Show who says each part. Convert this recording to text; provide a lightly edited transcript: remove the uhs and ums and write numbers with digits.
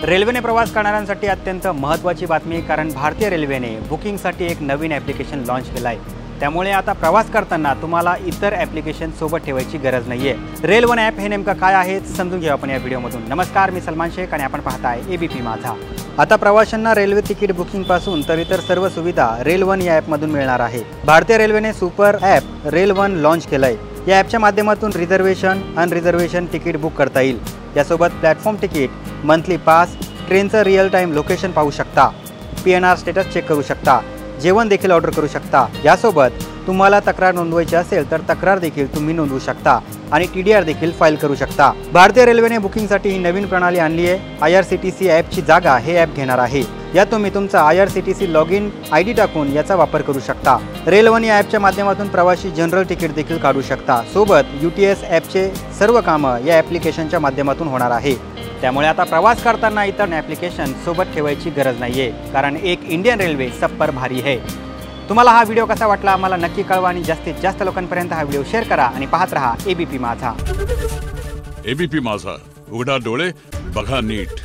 Speaker 1: रेल्वेने प्रवास करणाऱ्यांसाठी अत्यंत महत्त्वाची बातमी, कारण भारतीय रेल्वेने बुकिंगसाठी एक नवीन ॲप्लिकेशन लॉन्च केलं आहे। त्यामुळे आता प्रवास करताना तुम्हाला इतर ॲप्लिकेशन सोबत ठेवायची गरज नाहीये। रेल वन ॲप हे नेमकं काय आहे समजून घेऊ आपण या व्हिडिओमधून। नमस्कार, मी सलमान शेख आणि आपण पाहताय एबीपी माझा। आता प्रवाशांना रेल्वे तिकीट बुकिंग पासून तर इतर सर्व सुविधा रेल वन या ॲपमधून मिळणार आहे। भारतीय रेल्वेने super app rail one launch केलंय। या ॲपच्या माध्यमातून रिझर्वेशन, अनरिझर्वेशन तिकीट बुक करता येईल। यासोबत प्लॅटफॉर्म तिकीट, मंथली पास, ट्रेनचं रिअल टाइम लोकेशन पाहू शकता, PNR स्टेटस चेक करू शकता, जेवण देखील ऑर्डर करू शकता। यासोबत तुम्हाला तक्रार नोंदवायची असेल तर तक्रार देखील तुम्ही नोंदवू शकता आणि TDR देखील फाईल करू शकता। भारतीय रेल्वेने बुकिंगसाठी ही नवीन प्रणाली आणली आहे। IRCTC ॲपची जागा हे ॲप घेणार आहे। यात तुम्ही तुमचा IRCTC लॉगिन ID टाकून याचा वापर करू शकता। रेल वन या ॲपच्या माध्यमातून प्रवासी जनरल तिकीट देखील काढू शकता। सोबत UTS ॲपचे सर्व कामं या ॲप्लिकेशनच्या माध्यमातून होणार आहे। त्यामुळे आता प्रवास करताना इतर ॲप्लिकेशन सोबत ठेवायची गरज नाहीये, कारण एक इंडियन रेल्वे सप्पर भारी है। तुम्हाला हा व्हिडिओ कसा वाटला आम्हाला नक्की कळवा आणि जास्तीत जास्त लोकांपर्यंत हा व्हिडिओ शेअर करा आणि पाहत रहा एबीपी माझा।
Speaker 2: एबीपी माझा, उघडा डोळे बघा नीट।